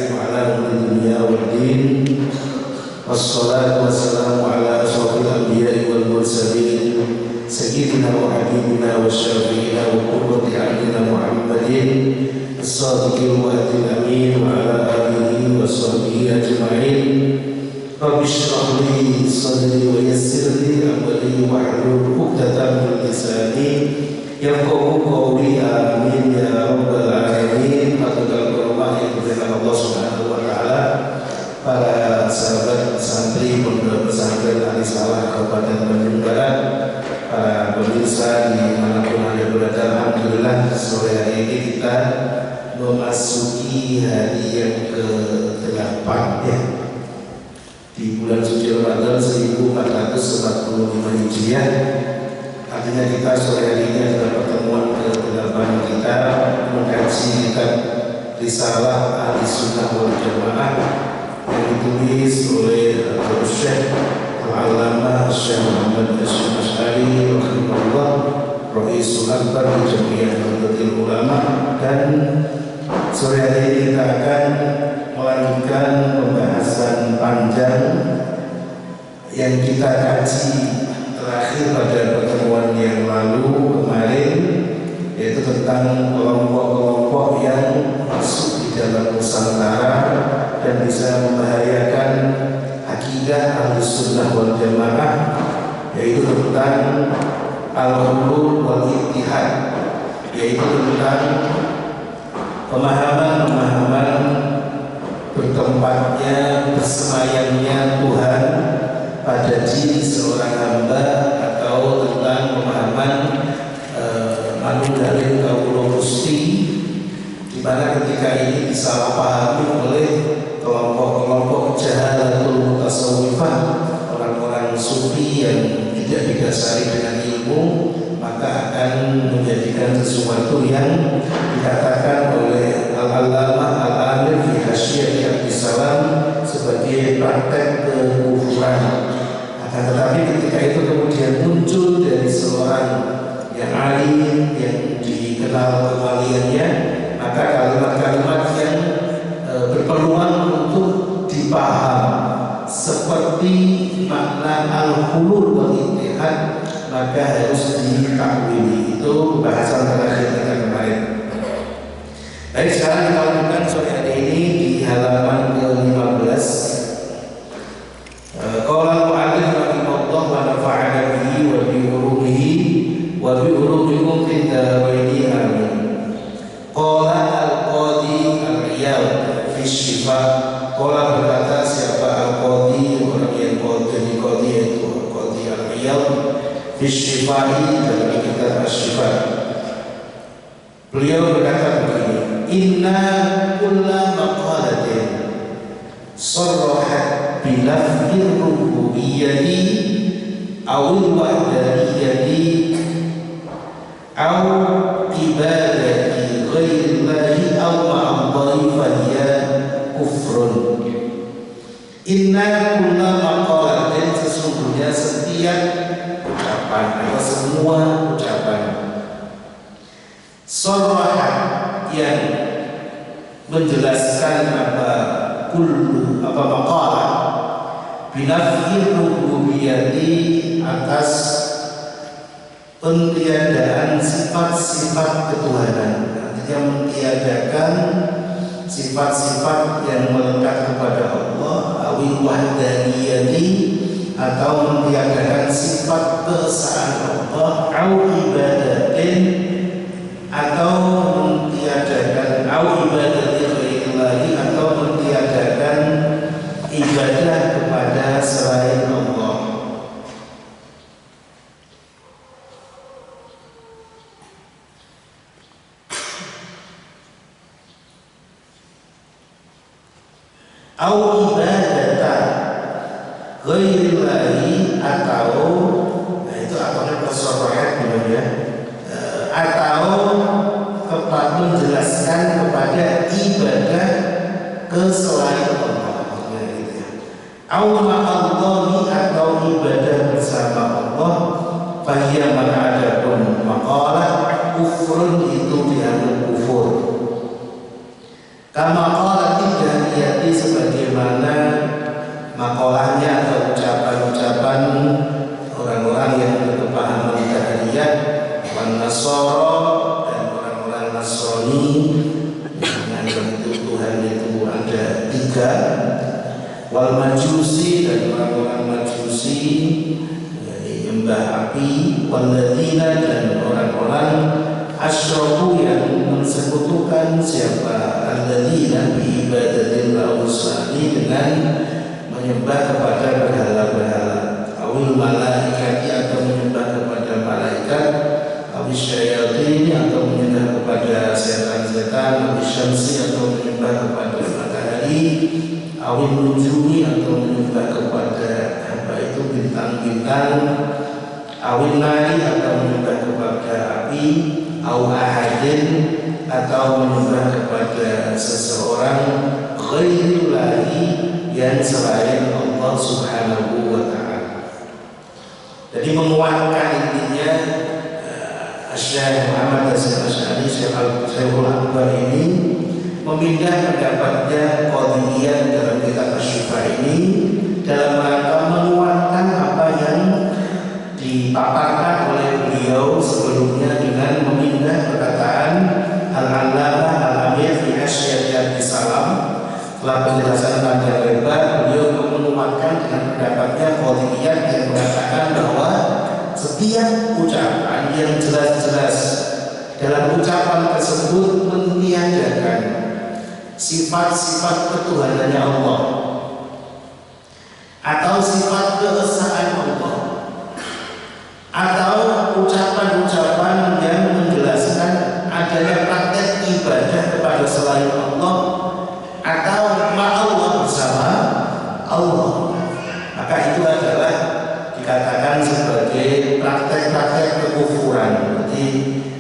nasta'in ala umuri dunya waddin. Wassalatu wassalamu ala asyrafil anbiya'i wal mursalin sayyidina wa habibina wa syafi'ina wa qurrati a'yunina Muhammadin as-sadiqil wa'dil amin wa ala alihi wa sahbihi ajma'in. Rabbi shrah li sadri wa yassir li amri wahlul 'uqdatam min lisani yafqahu qawli. Amin ya rabbal alamin. Patutlah berdoa yang diberikan Allah Subhanahu wa taala. Para sahabat santri pondok pesantren Al-Salah Kabupaten Bandung Barat, para pemirsa dimanapun Anda berada, alhamdulillah sore hari ini kita memasuki hari yang ke-8 ya, di bulan suci Ramadan 1445 Hijriah. Artinya kita sore hari ini adalah pertemuan ke-8 kita mengkaji kitab Risalah Ahlussunnah wal Jamaah yang ditulis oleh Syekh Al-Allamah Syekh Muhammad Hasyim Asy'ari rahimahullah, Raisul Akbar Jami'iyah Nahdlatul Ulama. Dan sore hari ini kita akan melanjutkan pembahasan panjang yang kita kaji terakhir pada pertemuan yang lalu kemarin, yaitu tentang kelompok-kelompok yang masuk di dalam Nusantara dan bisa membahayakan akidah Ahlussunnah wal Jamaah, yaitu tentang al-hulul wal ittihad, yaitu tentang pemahaman-pemahaman bertempatnya bersemayamnya Tuhan pada diri seorang hamba, atau tentang pemahaman manunggalin kawula Gusti, di mana ketika ini disalahpahami oleh kelompok-kelompok jahalatul mutasawwifah, orang-orang sufi yang tidak didasari dengan ilmu, maka akan menjadikan sesuatu yang dikatakan oleh Al-Allamah Al-Amir fi Hasyiyah Al-Salam sebagai praktek kekufuran. Akan tetapi ketika itu kemudian muncul dari seorang yang alim, yang dikenal kewaliannya, maka kalimat-kalimat yang berpeluang untuk dipaham seperti makna al-hulul wal ittihad, maka harus ditakwili. Itu bahasan terakhir kita kemarin. Baik, sekarang kita lanjutkan sore hari ini di halaman ke-15. Qala al-mu'allif rahimahullah wa nafa'ana bihi wa bi ulumihi wa bi ulumikum fid dharaini amin. Qala al-qadi al-Iyad fi Syifa. Qala berkata siapa al-qadi, orang yang qadi yaitu al-qadi al-Iyad fi Syifa'i, dalam kitab Asy-Syifa. Beliau berkata begini: inna kulla maqalatin sarrahat bi lafzir rububiyyati aw wahdaniyyati aw ibadati ghairillahi aw ma'allahi fahiya kufrun. Inna kulla maqalatin, sesungguhnya setiap ucapan atau semua ucapan, sarrahat yang menjelaskan kullu maqalah binafir rububiyyati, atas pentiadaan sifat-sifat ketuhanan, artinya mentiadakan sifat-sifat yang melekat kepada Allah, awil wahdaniyati, atau mentiadakan sifat keesaan Allah, au ibadatin, atau mentiadakan au ibadati ghairillahi, atau mentiadakan ibadah kepada selain Allah. Au ibadata ghairillahi, atau itu apakah tasarruhat namanya, atau tepat menjelaskan kepada ibadah ke selain Allah, gitu ya. Au ma'allahi, atau ibadah bersama Allah, fahiya man adapun maqalah kufrun, itu dianggap kufur. Kama qala bagaimana makolahnya atau ucapan-ucapan orang-orang yang berkepahaman Qadariyah, wan Nasara, dan orang-orang Nasrani yang itu Tuhan itu ada 3, wal Majusi, dan orang-orang Majusi menyembah api, walladzina, dan orang-orang asyraku yang mensekutukan siapa alladzina bi ibadatil awsani, dengan menyembah kepada berhala-berhala, awil malaikati, atau menyembah kepada malaikat, awil syayatin, atau menyembah kepada setan-setan, awil syamsi, atau menyembah kepada matahari, awil nujumi, atau menyembah kepada apa itu bintang-bintang, awil nari, atau menyembah kepada api, aw ahadin, atau menyembah kepada seseorang, ghairillahi, yang selain Allah Subhanahu wa ta'ala. Jadi menguatkan intinya Syekh Muhammad Hasan Asy'ari, Syekhul Akbar ini memindah pendapatnya Qadiriyah dalam kitab Asy-Syifa ini dalam rangka menguatkan apa yang dipaparkan oleh beliau sebelumnya dengan memindah perkataan Al-Allamah Al-Amir fi Asy-Syifa Salam. Setelah penjelasan panjang lebar, beliau menguatkan dengan pendapatnya Qadiriyah yang mengatakan bahwa setiap ucapan yang jelas-jelas dalam ucapan tersebut meniadakan sifat-sifat ketuhanannya Allah atau sifat keesaan Allah, atau ucapan-ucapan yang menjelaskan adanya praktek ibadah kepada selain Allah atau ma'allah bersama Allah, maka itu adalah dikatakan sebagai praktek-praktek kekufuran.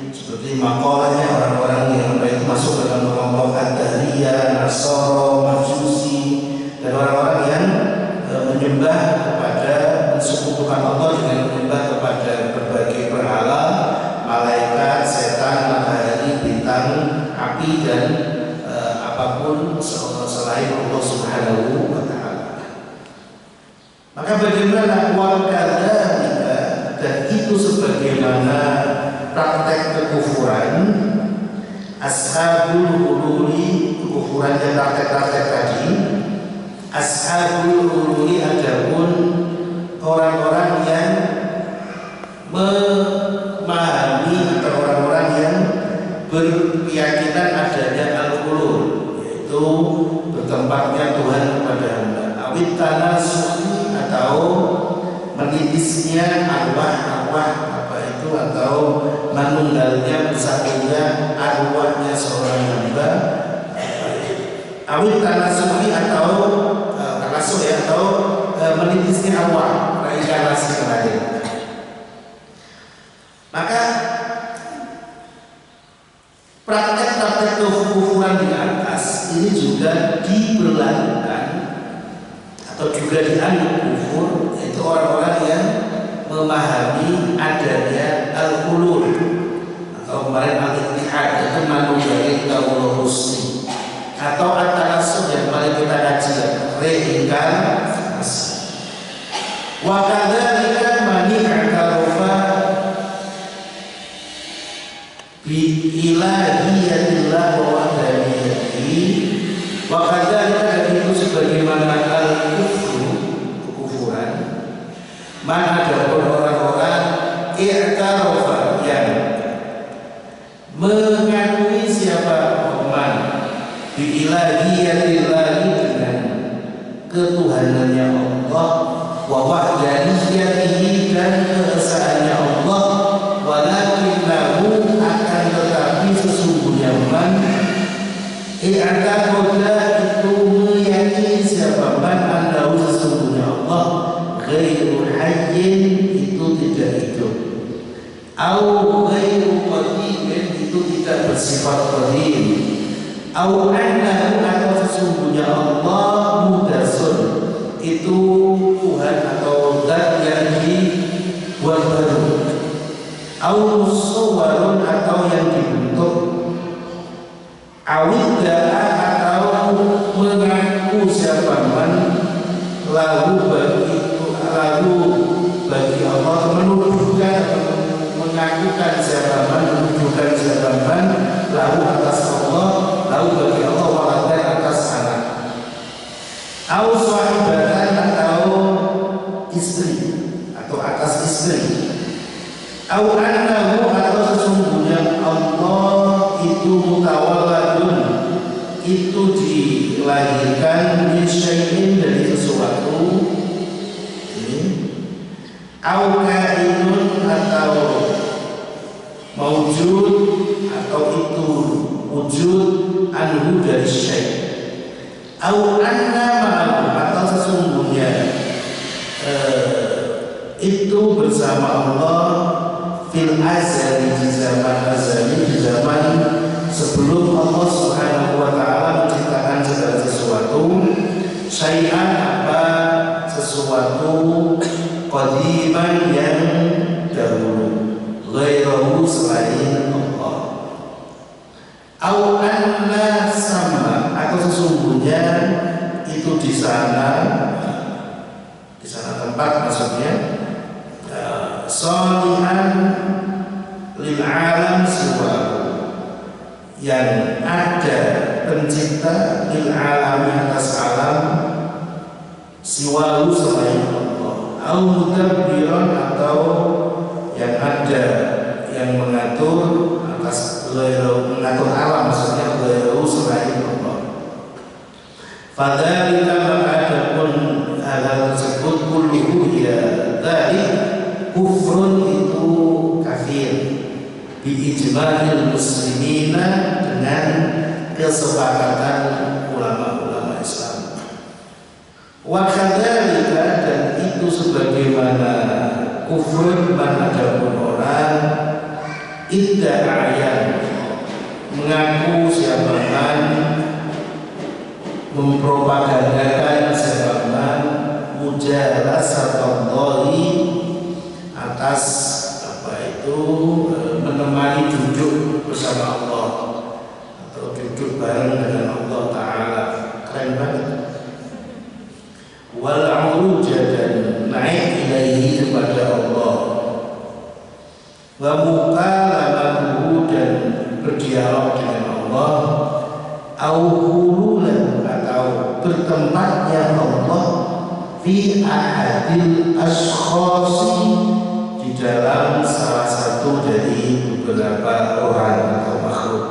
Seperti makolahnya orang-orang yang itu masuk dalam kelompok Qadariyah, Nasara, Majusi, dan orang-orang yang menyembah kepada, mensekutukan Allah dengan menyembah kepada berbagai berhala, malaikat, setan, matahari, bintang, api, dan apapun selain Allah Subhanahu wa ta'ala. Maka bagaimana wakadzalika, dan itu sebagaimana praktek kekufuran ashabul hululi, kekufuran dan praktek-praktek tadi. Ashabul hululi adapun orang-orang yang memahami atau orang-orang yang berkeyakinan adanya al-hulul, yaitu bertempatnya Tuhan kepada hamba, awit tanasuhi, atau menitisnya arwah-arwah apa itu, atau menunggalnya bersatunya arwahnya seorang hamba, awit tanasuhi, atau tanasuh, atau menitisnya arwah reinkarnasi kembali. Maka praktek-praktek kekufuran di atas ini juga diberlakukan atau juga dianggap kufur, yaitu orang-orang yang memahami adanya al-hulul atau kemarin al-ittihad, yaitu manunggalin kaulul husni, atau at-tanasuh yang paling kita kaji, reinkarnasi. Wa kadzalika man i'tarafa bi ilahiyatillah wa wahdaniyatihi, wa kadzalika, itu sebagaimana kekufuran, mana ada orang-orang i'tarafa yang mengakui siapa man bi ilahiyatillah, dengan ketuhanannya Allah, wa wahdaniyatihi, dan keesaannya Allah, walakinnahu, akan tetapi sesungguhnya man i'taqada, itu meyakini siapa man annahu, sesungguhnya Allah ghairu hayyin, itu tidak hidup, au ghairu qadim, itu tidak bersifat qadim, au annahu, atau sesungguhnya Allah mudasun, itu Tuhan atau zat yang Au annahu atau sesungguhnya Allah itu mutawalladun, itu dilahirkan min syai'in dari sesuatu. Au kainun atau maujud atau itu wujud anhu dari syai'. Au anna ma'ahu atau sesungguhnya itu bersama Allah fil azali, di zaman azali, di zaman sebelum Allah Subhanahu wa taala menciptakan segala sesuatu, syai'an apa sesuatu qadiman yang dahulu, ghairahu selain Allah. Au anna sama atau sesungguhnya itu di sana tempat maksudnya sholihan lil alam siwahu, yang ada pencipta lil alam atas alam siwahu selain Allah. Au mudabbiran atau yang ada yang mengatur atas mengatur alam, maksudnya ghairu selain Allah. Fadzalika maka adapun hal tersebut kulluhu ya dzalik kufrun itu kafir bi ijma'il muslimina, dengan kesepakatan ulama-ulama Islam. Wa kadzalika, dan itu sebagaimana kufur man adapun orang idda'ayan mengaku siapapun, mempropagandakan siapapun mujalasatallahi atas apa itu menemani duduk bersama Allah atau duduk bareng dengan Allah Ta'ala. Keren banget. Wal uruja, dan naik ilaihi kepada Allah. Wa mukalamatuhu, dan berdialog dengan Allah. Au hululan, atau bertempatnya Allah fi ahadil ashkhasi, di dalam salah satu dari beberapa orang atau makhluk.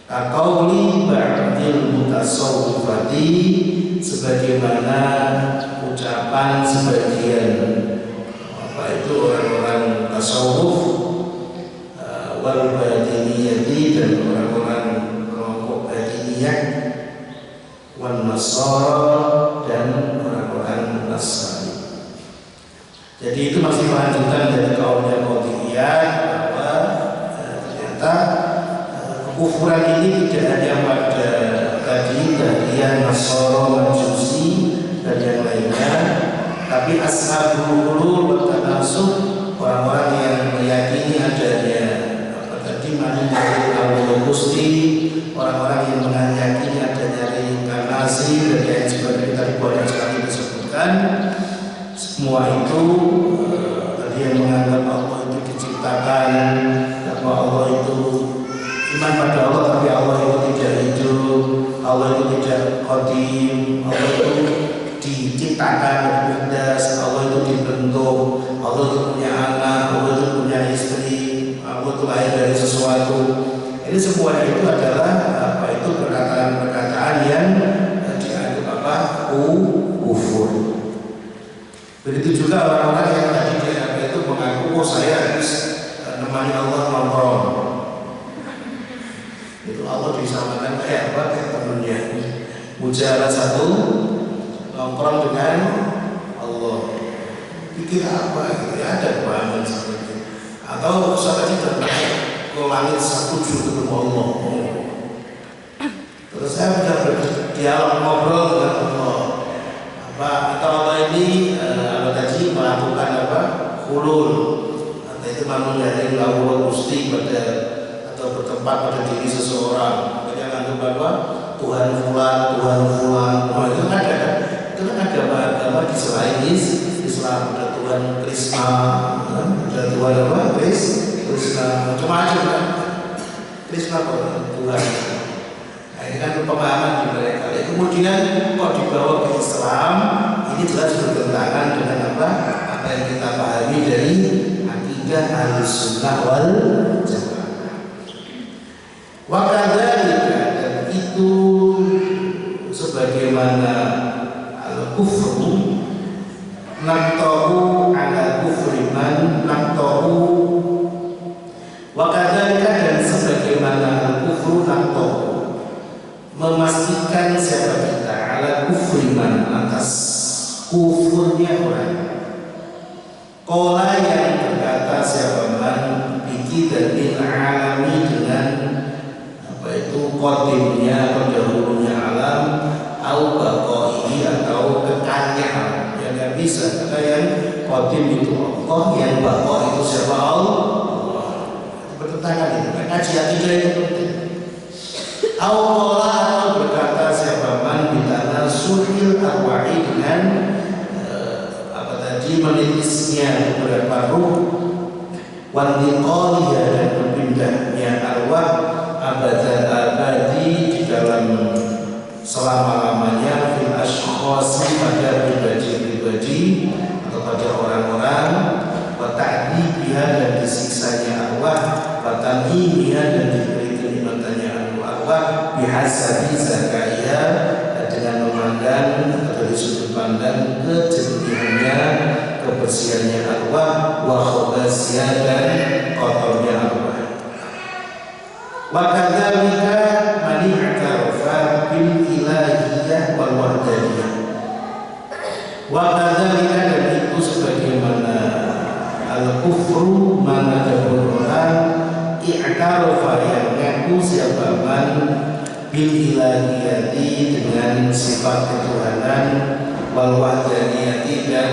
Kaqauli ba'dil mutasawwifati, sebagaimana ucapan sebagian apa itu orang-orang tasawuf wal batiniyati, dan orang-orang kelompok batiniyah, wan nasara, dan orang-orang Nasrani. Jadi itu masih lanjutan dari kaumnya Qadiriyah, bahwa ternyata kekufuran ini tidak hanya pada tadi bagian Nasara, Majusi, dan yang lainnya, tapi ashabul qulub tanasub, orang-orang yang meyakini adanya apa tadi dari Allah Gusti, orang-orang yang meyakini adanya reinkarnasi, dan yang sebagainya tadi banyak sekali disebutkan. Semua itu tadi yang menganggap Allah itu diciptakan, bahwa Allah itu iman pada Allah, tapi Allah itu tidak hidup, Allah itu tidak qadim, Allah itu diciptakan dari muhdas, Allah itu dibentuk, Allah itu punya anak, Allah itu punya istri, Allah itu lahir dari sesuatu. Ini semua itu adalah apa itu perkataan-perkataan yang dianggap apa kufur. Begitu juga orang-orang yang tadi di itu mengaku, oh saya harus nemani Allah nongkrong. Itu Allah disamakan kayak apa? Kayak temennya. Mujalah satu nongkrong dengan Allah. Pikir apa? Gitu ya, ada banget seperti itu. Atau saya tadi ternaik ke langit setuju ketemu Allah. Terus saya sudah berdialog ngobrol dengan Allah. Atau Allah ini tadi melakukan apa? Hulul, atau itu menjadi Allah Gusti pada atau bertempat pada diri seseorang. Jangan lupa apa? Tuhan fulan, oh, itu kan ada. Itu kan agama-agama di selain Islam. Ada Tuhan Krishna, ada Tuhan apa? Krishna, macam-macam kan? Krishna Tuhan. Nah, ini kan pemahaman di mereka. Kemudian kok dibawa ke Islam, ini jelas bertentangan dengan apa yang kita pahami dari akidah akidah Ahlussunnah wal Jamaah. Wa kadzalika, dan itu sebagaimana al-kufru naqta'u ala kufri man naqta'u, wa kadzalika, dan sebagaimana al-kufru naqta'u memastikan siapa kita ala kufri man, atas kufurnya orang. Qala, yang berkata siapa man, biki dan bil alami, dengan apa itu qadimnya atau dahulunya alam, au baqaihi, atau kekalnya alam. Ya nggak bisa, karena yang qadim itu Allah, yang baqa itu siapa? Allah. Bertentangan itu. Kaji akidah itu penting. Au qala, atau berkata siapa man, bitana suhil arwahi, dengan menitisnya beberapa ruh, wantiqaliha, dan berpindahnya arwah, abadan abadi, di dalam selama-lamanya, fil ashkhasi, pada pribadi-pribadi atau pada orang-orang, wa ta'dibiha, dan disiksanya arwah, wa tan'imiha, dan diberi kenikmatannya arwah, bihasabi zakaiha, dengan memandang atau dari sudut pandang kejernihannya, kebersihannya arwah, wa khabasiyah, dan kotornya arwah. Wa kadzalika man i'tarafa bil ilahiyah wal wahdaniyah. Wa kadzalika, dan itu sebagaimana al-kufru, man adapun orang i'tarafa, yang mengaku siapa man, bil ilahiyati, dengan sifat ketuhanan, wal wahdaniyati, dan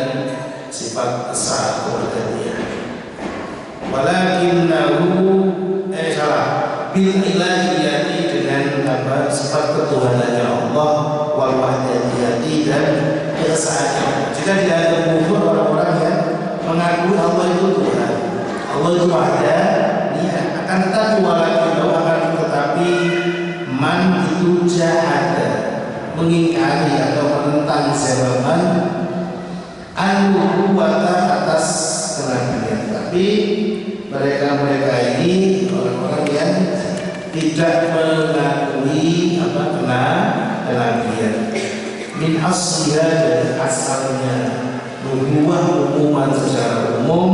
sifat esa wahdaniyah. Walakinnahu bil ilahiyati, dengan sifat ketuhanannya Allah, wal wahdaniyati, dan keesaannya. Jika tidak ada kufur orang-orang yang mengakui Allah itu Tuhan, Allah itu wahdaniyah, akan tetapi walakinnahu, akan tetapi man itu jahada, mengingkari atau menentang zaman an-nubuwata, atas kenabian. Tapi mereka ini orang-orang yang tidak mengakui kenabian. Min asliha, dari asalnya nubuwah, umuman secara umum,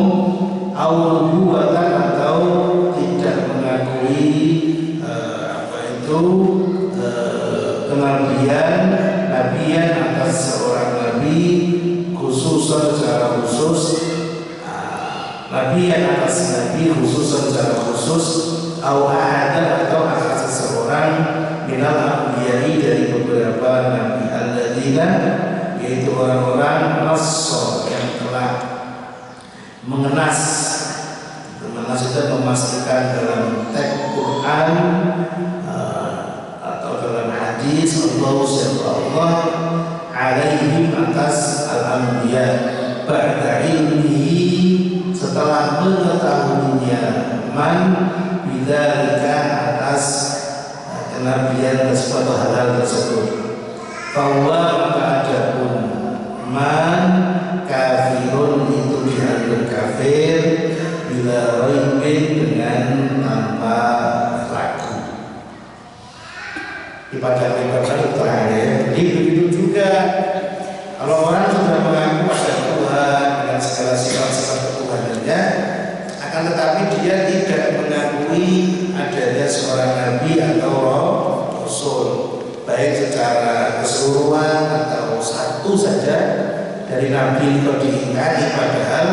au nubuwatan, atau tidak mengakui kenabian, nabian atas seorang nabi, khususan secara khusus, nabian atas nabi khususan secara khusus, au ahada, atau atas seseorang, minal anbiya'i, dari beberapa nabi, alladzina, yaitu orang-orang nassar, yang telah mengenas. Menas itu memastikan dalam teks Quran atau dalam hadis, Allah alaihim, atas al-anbiya, ba'da ilmihi, setelah mengetahuinya, man bidzalika, atas kenabian tersebut, hal tersebut. Bahwa maka adapun man kafirun, itu dianggap kafir, bila raibin, dengan tanpa ragu. Di pada lebar terakhir. Jadi begitu juga kalau orang sudah mengaku ada Tuhan dengan segala sifat-sifat ketuhanannya, akan tetapi dia tidak mengakui adanya seorang nabi atau rasul, baik secara keseluruhan atau satu saja dari nabi itu diingkari, padahal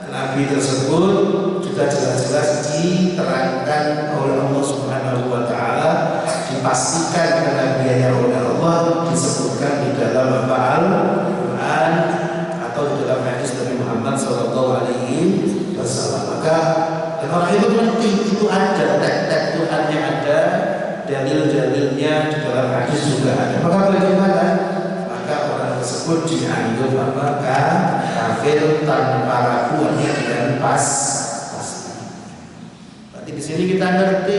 nabi tersebut juga jelas-jelas diterangkan oleh Allah Subhanahu wa taala, dipastikan kenabiannya oleh Allah, disebutkan di dalam Al-Qur'an atau di dalam hadis Nabi Muhammad SAW. Maka dan orang itu penting, itu ada teks-teks Qur'annya, ada dalil-dalilnya, di dalam hadis juga ada. Maka bagaimana? Maka orang tersebut dianggap kafir tanpa ragu, dengan pasti. Berarti di sini kita ngerti,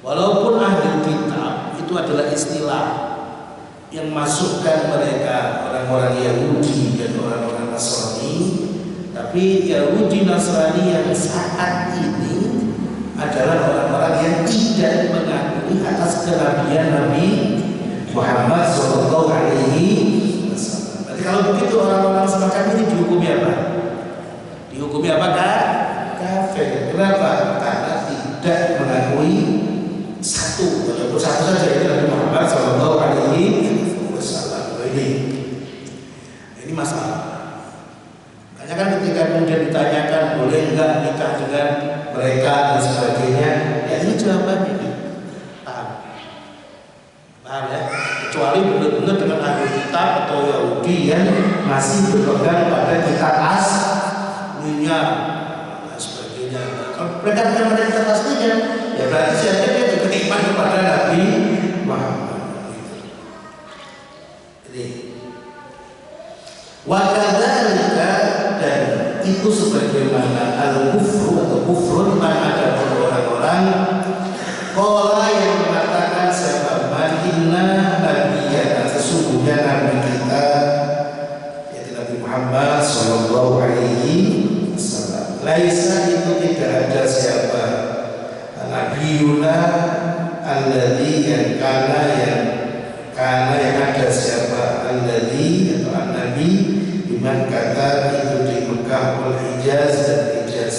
walaupun ahli kitab itu adalah istilah yang masukkan mereka orang-orang Yahudi dan orang-orang Nasrani, Tapi Yahudi Nasrani yang saat ini adalah orang-orang yang tidak mengakui atas kenabian Nabi Muhammad Sallallahu Alaihi Wasallam. Jadi kalau begitu orang-orang semacam ini dihukumi apa? Dihukumi apakah? Kafir. Kenapa? Karena tidak mengakui satu ataupun satu saja, itu Nabi Muhammad Sallallahu Alaihi Wasallam. Ini masalah. Makanya kan ketika kemudian ditanyakan boleh enggak nikah dengan mereka dan sebagainya, ya ini jawabannya. Paham ya? Kecuali benar-benar dengan ahli kitab atau Yahudi yang masih berpegang pada kitab aslinya dan sebagainya. Kalau mereka bukan pada kitab aslinya, ya berarti siapa dia juga iman kepada Nabi Muhammad. Jadi wakadzalika, dan itu sebagaimana al-kufru atau kufrun, ada orang-orang qala yang mengatakan siapa man inna nabiyana, sesungguhnya nabi kita yaitu Nabi Muhammad sallallahu alaihi wasallam, laisa, itu tidak ada siapa nabiyuna alladzi, yang yang ada siapa alladzi atau nabi iman kata itu di Mekah wal Hijaz dan Hijaz.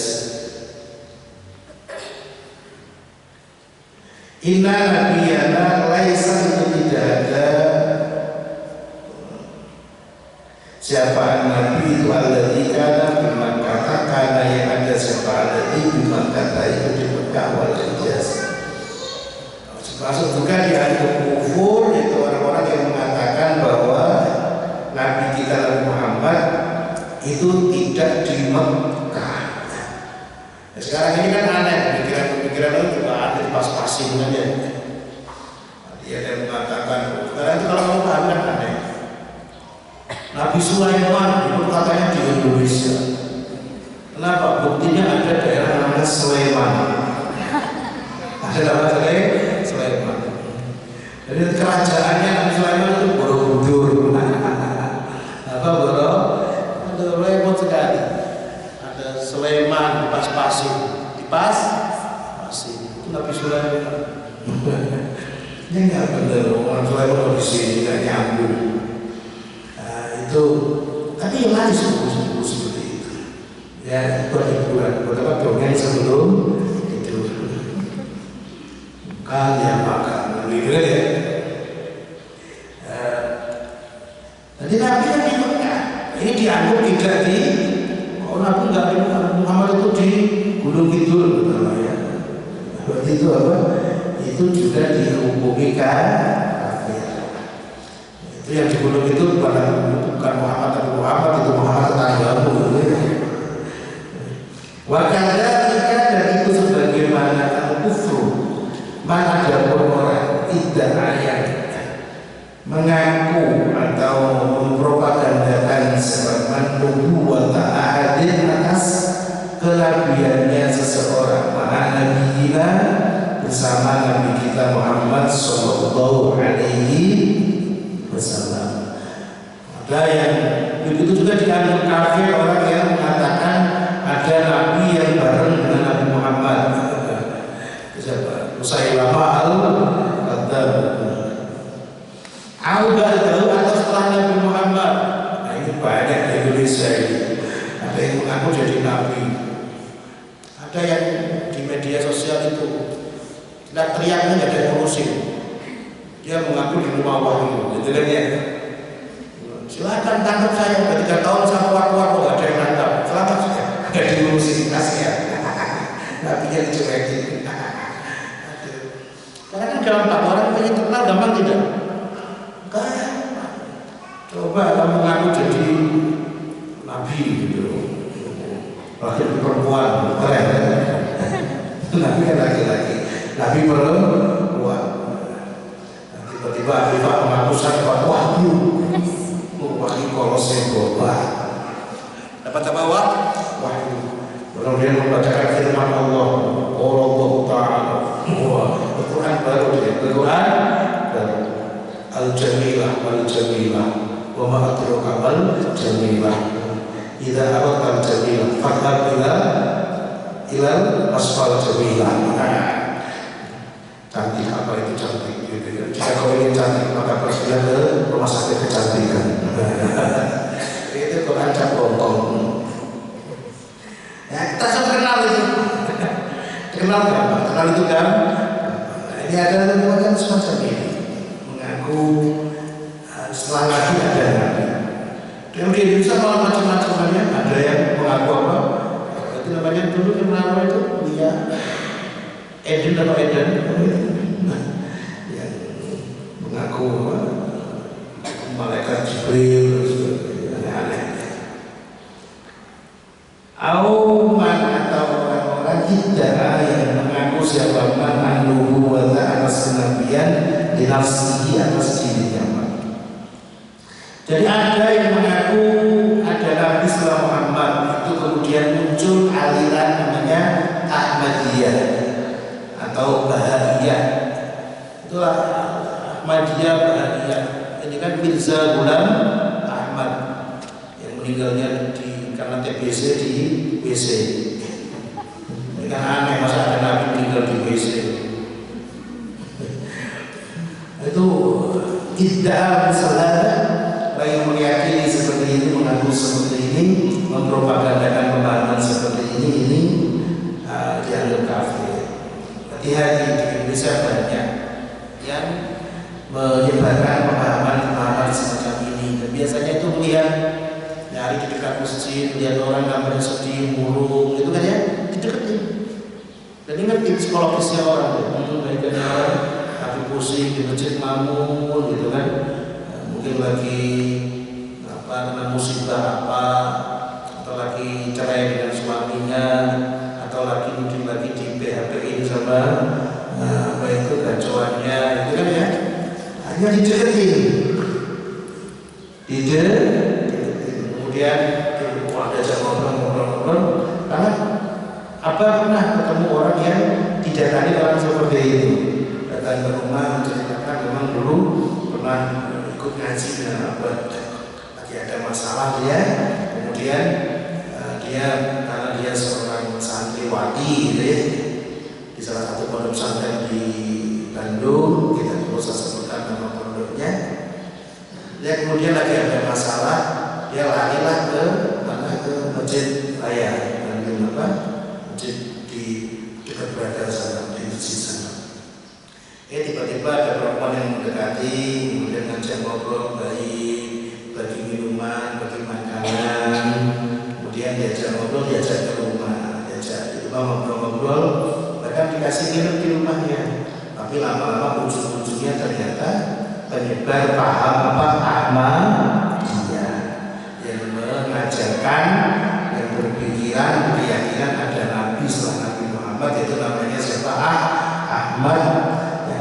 Inna nabiyana laisa, itu tidak ada siapa nabi itu alladzi kana biman kata, karena yang ada siapa alladzi biman kata itu di Mekah wal Hijaz. Masuk juga di ayat kufur, yaitu orang-orang yang mengatakan bahwa Nabi kita Nabi Muhammad itu tidak di Mekah. Nah, sekarang ini kan aneh, pemikiran-pemikiran itu juga ada pas-pasin aja. Dia yang mengatakan, sekarang itu kalau kamu paham kan aneh. Nabi Sulaiman itu katanya di Indonesia. Kenapa? Buktinya ada daerah namanya Sleman. Ada nama Sleman. Jadi kerajaannya Nabi Sulaiman itu Borobudur. Apa Boro? Ada repot sekali. Ada Sleman, Pas-Pasin, di Pas-Pasin. Itu Nabi Sulaiman. Ini nggak benar. Orang Sulaiman di sini nggak nyambung. Nah, itu. Tapi yang lain suku-suku seperti itu. Ya, buat hiburan. Buat apa dongeng sebelum itu. Kalian makan, gitu ya. Jadi Nabi yang di Mekah ini dianggap tidak di, Nabi nggak di Muhammad itu di Gunung Kidul, ya. Berarti itu apa? Itu juga dihubungi kafir. Itu yang di Gunung Kidul bukan Muhammad, tapi Muhammad itu Muhammad tetanggamu. Wakadzalika, dan itu sebagaimana al-kufru, mana ada orang tidak ayat mengaku atau mempropagandakan sebab nubuwwat ahadin atas kenabiannya seseorang, mana nabi kita bersama nabi kita Muhammad sallallahu alaihi wasallam. Ada yang begitu juga dianggap kafir orang yang mengatakan ada nabi yang bareng dengan Nabi Muhammad. Siapa? Musailamah al-Kadzdzab. Tahu atau setelah Nabi Muhammad. Nah, ini banyak di Indonesia ini. Ada yang mengaku jadi nabi. Ada yang di media sosial itu teriaknya nggak ada yang ngurusin. Dia mengaku di rumah wahyu, gitu kan ya. Silakan tangkap saya. Udah 3 tahun sama warga nggak ada yang nangkap. Selamat saja. Nggak diurusin, kasihan. Nabinya dicuekin. Karena kan gampang, orang pengen terkenal gampang tidak? Coba kamu ngaku jadi nabi gitu, laki perempuan, keren kan? Nabi kan laki-laki, nabi perempuan. Tiba-tiba Afifah mengaku saya wahyu, wahyu kolose boba. Dapat apa wahyu? Kemudian membacakan firman Allah, Allah Taala. Al-Quran baru dia, Al-Quran baru. Al-Jamilah, Al-Jamilah, wa ma adraka mal Jamilah. idza aradta jamila fadhhab ila asfal jamila. Cantik apa itu cantik gitu ya. Jika kau ingin cantik maka pergilah ke rumah sakit kecantikan. Itu Quran cap bontong. Ya, kita sudah kenal itu. Kenal kan? Kenal itu kan? Ini ada macam semacam ini. Mengaku setelah lagi ada nabi. Dan di Indonesia malah macam-macam banyak. Ada yang mengaku apa? Itu namanya dulu yang nama itu dia Eden atau Eden yang mengaku malaikat Jibril aneh-aneh. Auman atau orang-orang tidak yang mengaku siapa manuhu wa atas kenabian dinafsihi atas dirinya. Jadi ada yang mengaku ada nabi setelah Muhammad, itu kemudian muncul aliran namanya Ahmadiyah atau Bahaiyah. Itulah Ahmadiyah, Bahaiyah. Ini kan Mirza Ghulam Ahmad yang meninggalnya karena TBC di WC. Ini kan aneh, masa ada nabi meninggal di WC. Itu tidak misalnya yang meyakini seperti ini, mengaku seperti ini, mempropagandakan pemahaman seperti ini dianggap kafir. Hati-hati, di Indonesia banyak yang menyebarkan pemahaman semacam ini. Dan biasanya itu melihat nyari di dekat masjid, lihat orang gambarnya sedih, murung, gitu kan ya, dideketin. Dan ngerti psikologisnya orang, baiknya orang, tapi pusing di masjid ngamun, gitu kan. Mungkin lagi kena musibah apa, atau lagi cerai dengan suaminya, atau lagi mungkin lagi di PHP ini sama apa itu kacauannya, itu kan ya, hanya dideketin, kemudian diajak ngobrol, karena apa pernah ketemu orang yang didatangi orang seperti itu, datang ke rumah menceritakan memang dulu pernah ikut ngaji dengan apa, lagi ada masalah dia, kemudian dia karena dia seorang santriwati gitu ya, di salah satu pondok pesantren di Bandung, kita tidak usah sebutkan nama pondoknya. Dia kemudian lagi ada masalah, dia larilah ke masjid raya, masjid di dekat berada sana, di masjid sana. Tiba-tiba ada perempuan yang mendekati, kemudian ngajak ngobrol, bagi minuman, bagi makanan, kemudian diajak ngobrol, diajak ke rumah, ngobrol-ngobrol, bahkan dikasih minum di rumahnya. Tapi lama-lama ujung-ujungnya ternyata penyebar paham Ahmadiyah yang mengajarkan, yang berpikiran, keyakinan ada Nabi setelah Nabi Muhammad, itu namanya siapa? Ahmad.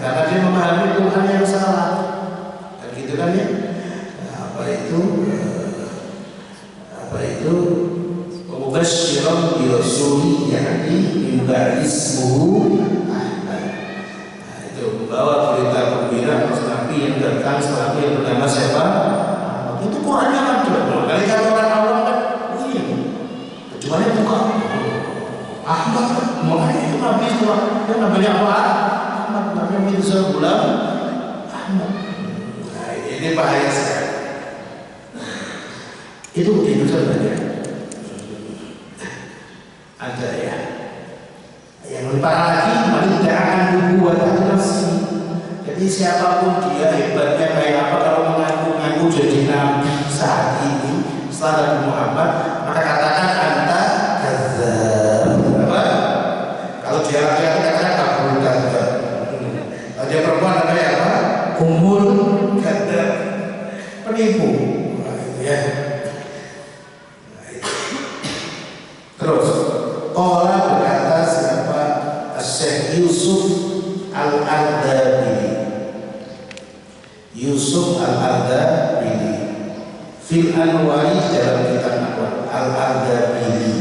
Karena dia memahami Tuhan yang salah, dan gitu kan ya. Apa itu mubasysyiran bi rasulin ya'ti min ba'di ismuhu Ahmad. Itu membawa berita gembira atas Nabi yang datang setelah yang bernama siapa? Ahmad. Itu Qurannya kan kali kata orang awam kan ini kecuali buka Ahmad kan makanya itu Nabi setelah yang namanya apa? Namanya Mirza Ghulam Ahmad. Nah, ini bahaya sekali. Itu di Indonesia banyak. Ada ya. Yang lebih parah lagi, tidak akan dibuat nafsi. Jadi siapapun dia, hebatnya kayak apa, kalau mengaku jadi nabi saat ini setelah Nabi Muhammad, maka katakan anta kadzdzab. Apa? Kalau dia laki-laki katakan kabul kadzdzab. Dia perempuan namanya apa? Umul kadzdzab, penipu. Ya. Terus orang berkata siapa? Syekh Yusuf Al-Ardabili. Yusuf Al-Ardabili Fil Anwari dalam kitab Anwar. Al-Ardabili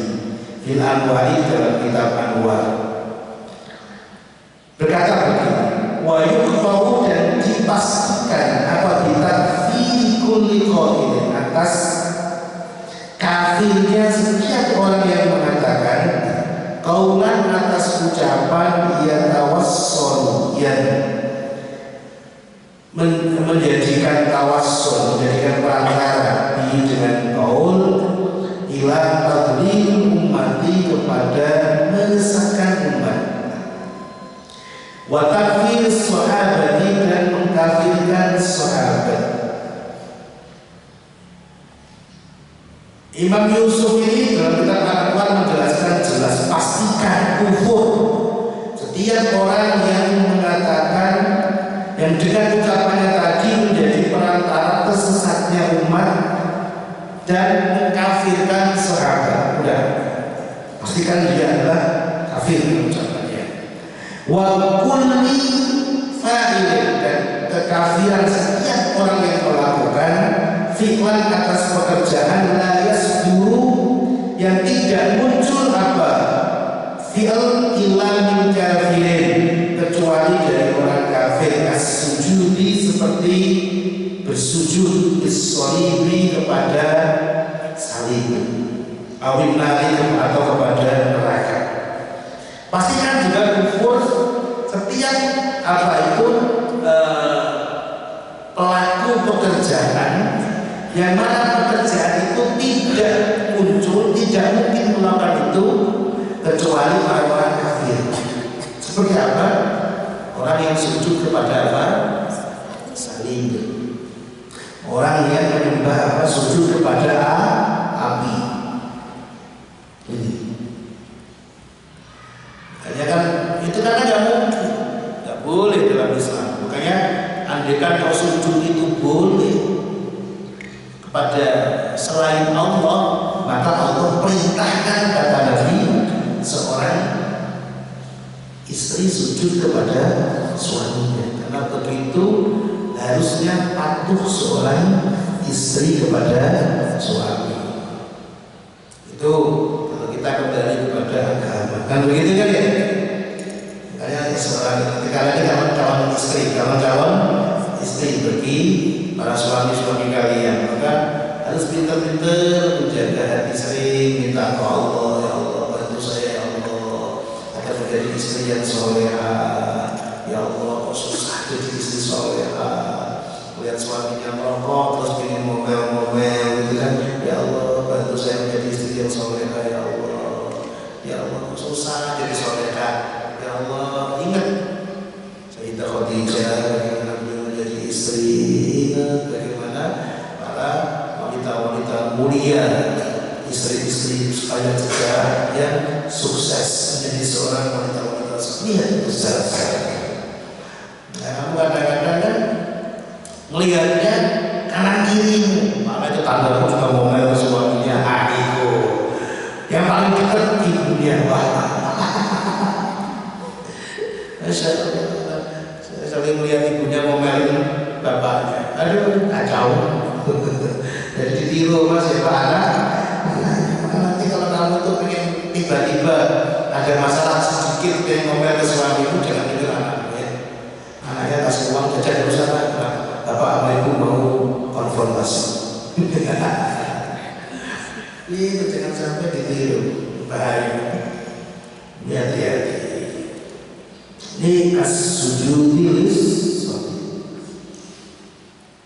Fil Anwari dalam kitab Anwar berkata begini, wa yukfawu, dan dipastikan apa bitakfiri kulli qailin, atas kafirnya menjadikan tawassul, menjadikan perantara dengan qaul ila tadlil ummati, kepada menyesatkan umat, wa takfir sahabati, dan mengkafirkan sahabat. Imam Yusuf ini dalam kitab Al-Quran menjelaskan jelas, pastikan kufur setiap orang yang mengatakan, yang dengan ucapannya tadi menjadi perantara tersesatnya umat dan mengkafirkan sahabat. Udah, pastikan dia adalah kafir ucapannya. Wa kulli fa'ilin, dan kekafiran setiap orang yang melakukan fi'lan atas pekerjaan la yasduru, yang tidak muncul apa fi'l illa min kafirin, kecuali dari orang kafir. As-sujudi, seperti bersujud, bis-sholibi, kepada salib, awin nari, atau kepada neraka. Pastikan juga kufur setiap apa itu pelaku pekerjaan yang mana pekerjaan itu tidak muncul, tidak mungkin melakukan itu kecuali orang kafir. Seperti apa? Orang yang sujud kepada apa? Salib. Orang yang menyembah apa? Sujud kepada api. Ini. Makanya kan itu karena nggak mungkin, nggak boleh dalam Islam. Makanya andaikan kau sujud itu boleh kepada selain Allah, maka Allah perintahkan, kata Nabi, seorang istri sujud kepada suaminya, karena begitu harusnya patuh seorang istri kepada suami. Itu kalau kita kembali kepada agama, kan begitu kan ya? Makanya seorang ketika lagi kawan-kawan istri bagi para suami-suami kalian, maka harus pintar-pintar menjaga hati, sering minta ke Allah, ya Allah bantu saya ya Allah agar menjadi istri yang soleha. Ya Allah, kok susah jadi istri soleha, lihat suaminya merokok terus ingin ngomel-ngomel gitu kan. Ya Allah bantu saya menjadi istri yang soleha ya Allah. Ya Allah, kok susah jadi soleha. Ya Allah, ingat Sayyidah Khadijah bagaimana beliau menjadi istri, ingat bagaimana para wanita-wanita mulia, istri-istri supaya juga yang sukses menjadi seorang wanita-wanita seperti itu secara. Nah, kamu kadang-kadang kan melihatnya kanan kirimu, malah itu tanda juga ngomel suaminya, itu yang paling dekat ibunya. Saya sering melihat ibunya ngomelin bapaknya, aduh kacau. Jadi ditiru mas ya Pak anak. Nanti kalau kamu tuh pengen tiba-tiba ada masalah sedikit pengen ngomel ke suamimu, jangan tidur anakmu ya. Anaknya kasih uang jajan terus apa? Bapak sama ibu mau konfrontasi. Itu jangan sampai ditiru, bahaya. Hati-hati. Ini as-sujudi lis-sholi.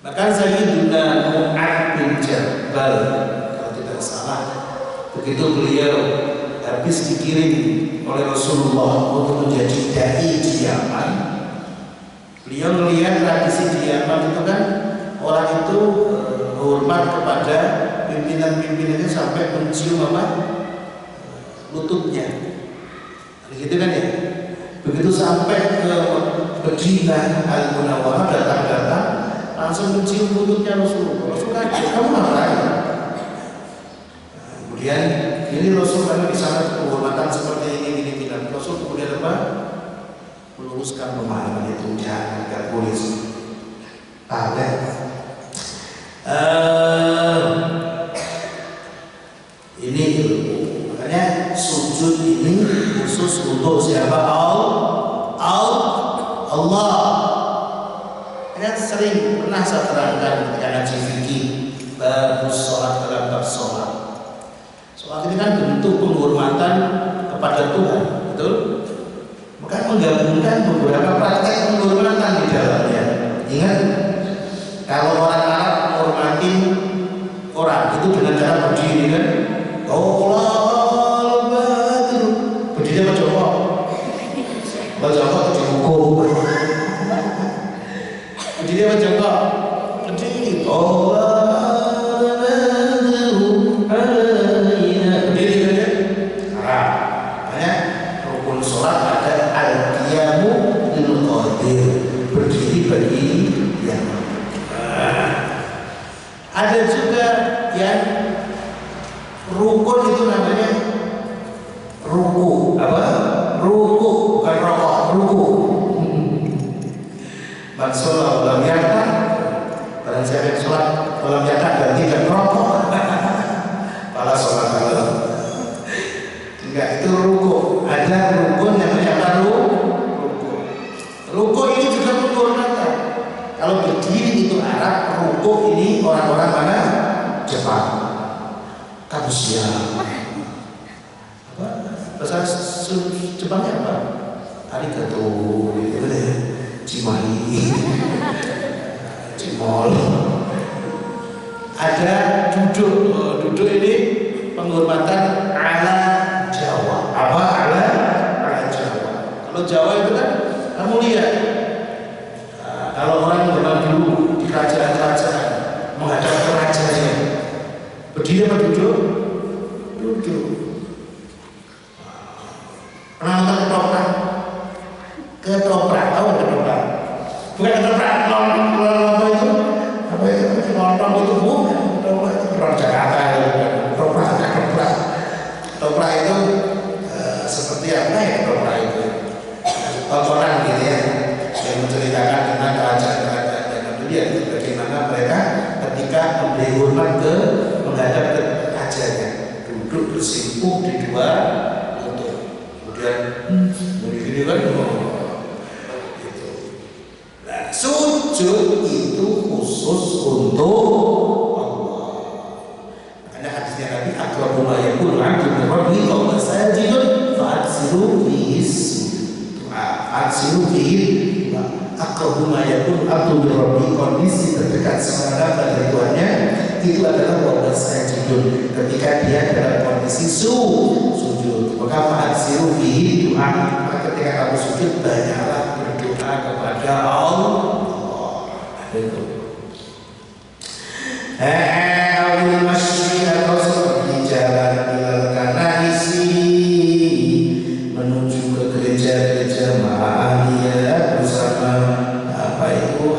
Bahkan Sayyidina Mu'adz bin Jabal, kalau tidak salah, begitu beliau habis dikirim oleh Rasulullah untuk menjadi dai di Yaman, beliau melihat tradisi di Yaman itu kan orang itu hormat kepada pimpinan-pimpinannya sampai mencium apa? Lututnya. Begitu kan ya? Begitu sampai ke Madinah Al-Munawwarah, datang-datang langsung mencium lututnya Rasulullah. Rasulullah, kamu ngapain? Kemudian ini Rasul karena di sana penghormatan seperti ini tidak. Rasul kemudian apa? Meluruskan pemahaman itu, jangan gak boleh. Ini ilmu. Makanya sujud ini khusus untuk siapa? Allah. Kan sering pernah saya terangkan ketika ngaji fikih bab sholat, dalam bab sholat. Sholat ini kan bentuk penghormatan kepada Tuhan, betul? Maka menggabungkan beberapa praktek penghormatan di dalamnya. Ingat Kalau orang Arab menghormati orang itu dengan cara berdiri kan. Tolal badru. Berdiri apa jongkok? Kalau jongkok itu dihukum. Berdiri apa jongkok? Berdiri. Tolal badru alaina. Berdiri kan? Arab. Makanya rukun sholat ada al-qiyamu lil qadir. Berdiri bagi yang ada juga yang rukun itu namanya ruku. Apa? Ruku, bukan rokok, ruku. Man sholat lam yakta, barang siapa yang sholat lam yakta dan tidak merokok, pala sholat Allah. Enggak, itu ruku. Ada rukun yang namanya ruku. Ruku ini juga menghormati. Kalau berdiri itu Arab, ruku ini orang-orang mana? Jepang. Kabusia. Apa? Bahasa Jepangnya apa? Arigato, gitu deh. Cimahi, Cimol. Ada duduk. Duduk ini penghormatan ala Jawa. Apa ala Jawa? Kalau Jawa itu kan kamu lihat. Kalau orang zaman dulu di kerajaan-kerajaan menghadap ke rajanya, berdiri apa duduk? Duduk. Pernah nonton ketoprak? Ketoprak, tahu ketoprak? Bukan ketoprak, apa itu? Apa itu? Nonton itu bukan. Ketoprak itu orang Jakarta ya. Ketoprak itu seperti apa ya ketoprak itu? Tontonan gitu ya, yang menceritakan tentang kerajaan-kerajaan zaman dulu ya, bagaimana mereka ketika memberi hormat ke menghadap ke rajanya, duduk bersimpuh di dua lutut, kemudian begini kan, gitu. Nah, sujud itu khusus untuk Allah. Karena hadisnya Nabi aqrabu ma yakunu 'abdu min rabbihi wa huwa sajidun fa'aksiru fihi aksiru fihi aqrabu ma yakunu 'abdu min rabbihi. Kondisi terdekat seorang dari Tuhannya itu adalah wa sajidun, ketika dia dalam kondisi sujud. Maka fa'aksiru fihi doa, maka ketika kamu sujud banyaklah berdoa kepada Allah. Itu awil masyi atau seperti jalan ilal kanaisi, menuju ke gereja-gereja ma'ahiyah bersama apa itu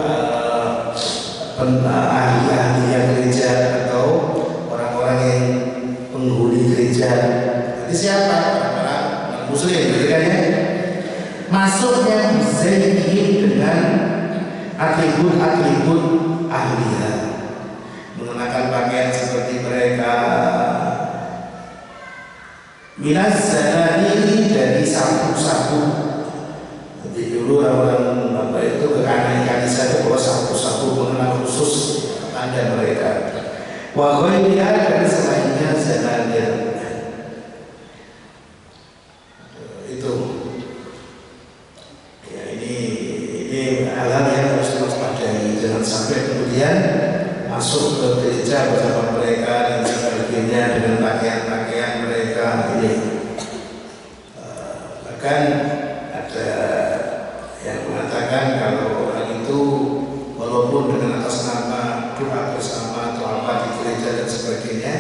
ahli-ahli yang gereja atau orang-orang yang penghuni gereja. Jadi siapa? Orang muslim, gitu kan ya? Masuknya bisa dengan atribut-atribut ahliyah, mengenakan pakaian seperti mereka, minas zanani, dari sapu-sapu. Jadi dulu orang apa itu ke kanan kanisa itu kalau sapu-sapu mengenal khusus tanda mereka. Wa ghairiha, dan selainnya zananir. Itu ya, ini hal-hal yang harus diwaspadai, jangan sampai kemudian masuk ke gereja bersama mereka dan sebagainya dengan pakaian-pakaian mereka ini. Bahkan ada yang mengatakan kalau orang itu walaupun dengan atas nama doa bersama atau apa di gereja dan sebagainya,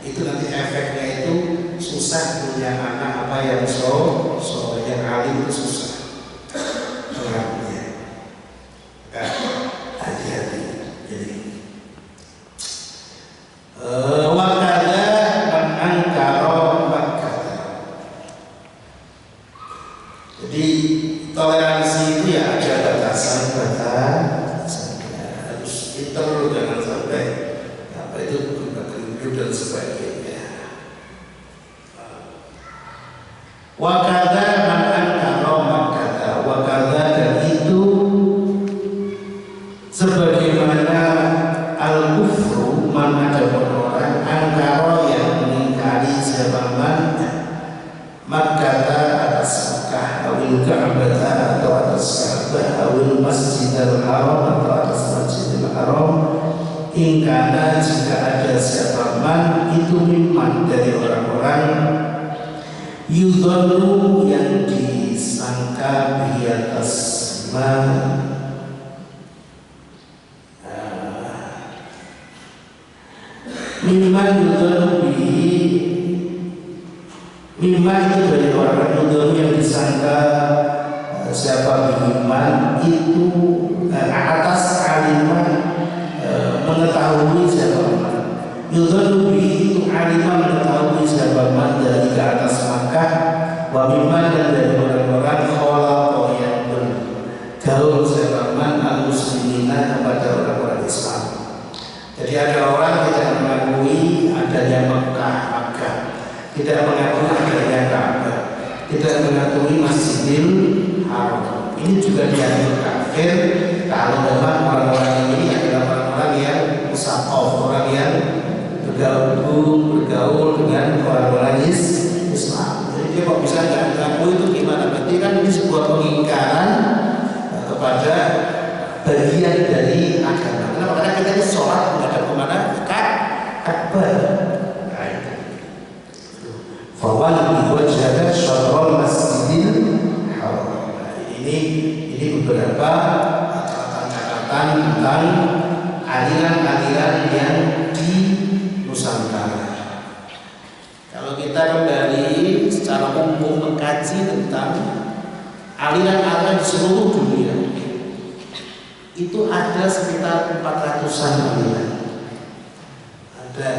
itu nanti efeknya itu susah punya anak apa yang yang alim itu susah pengaruhnya. Hati-hati. Jadi wakada man angkara Makkah. Jadi toleransi itu ya ada batasan-batasannya, harus pintar, jangan sampai apa itu bergelut dan sebagainya. Wakada man angkara Makkah, wakada, dan itu sebagaimana al-kufru, man ada orang angkara yang mengingkari zaman Makkah atas Makkah, awil Ka'bah atau atas Ka'bah, awil Masjidil Haram atau atas Masjidil Haram, ingkana jika ada siapa man itu mimman dari orang-orang yudhanu yang disangka di atas man mimman yudhanu bihi mimman itu dari orang-orang yudhanu yang disangka siapa bihiman itu atas aliman mengetahui siapa man yudhanu bihi itu aliman mengetahui siapa man dari ke atas Makkah wa mimman dan dari orang-orang kholaqo yang bergaul siapa man al-muslimina kepada orang-orang Islam. Jadi ada orang tidak mengakui adanya Makkah, tidak mengakui adanya Ka'bah, tidak mengakui Masjidil Haram. Ini juga dianggap kafir kalau memang orang-orang ini adalah orang-orang yang musaqaf, orang yang bergaul dengan orang-orang Islam. Jadi dia kok bisa nggak mengakui itu gimana? Berarti kan ini sebuah pengingkaran kepada bagian dari agama. Kenapa? Karena kita ini sholat menghadap kemana? Ka'bah. Fawalli wajhaka syatrul masjidil haram. Ini beberapa catatan tentang aliran-aliran yang di Nusantara. Kalau kita kembali secara umum mengkaji tentang aliran-aliran di seluruh dunia, itu ada sekitar 400-an aliran. Ada,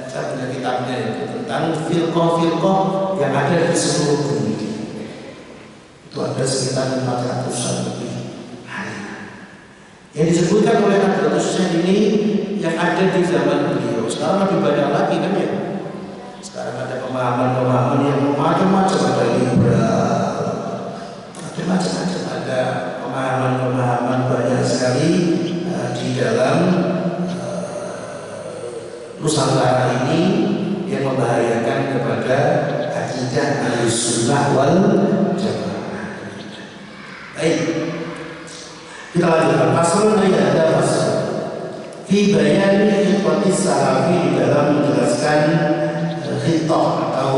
saya punya kitabnya itu tentang firqah-firqah yang ada di seluruh dunia. Itu ada sekitar 400-an lebih aliran. Yang disebutkan oleh Abdul Husain ini yang ada di zaman beliau. Sekarang lebih banyak lagi kan ya. Sekarang ada pemahaman-pemahaman yang macam-macam, ada liberal, ada macam-macam, ada pemahaman-pemahaman banyak sekali di dalam Nusantara ini yang membahayakan kepada akidah Ahlussunnah wal Jamaah. Baik, kita lanjutkan. Pasalnya ada pasal fi bayani ikhwatis salafi di dalam menjelaskan khitah atau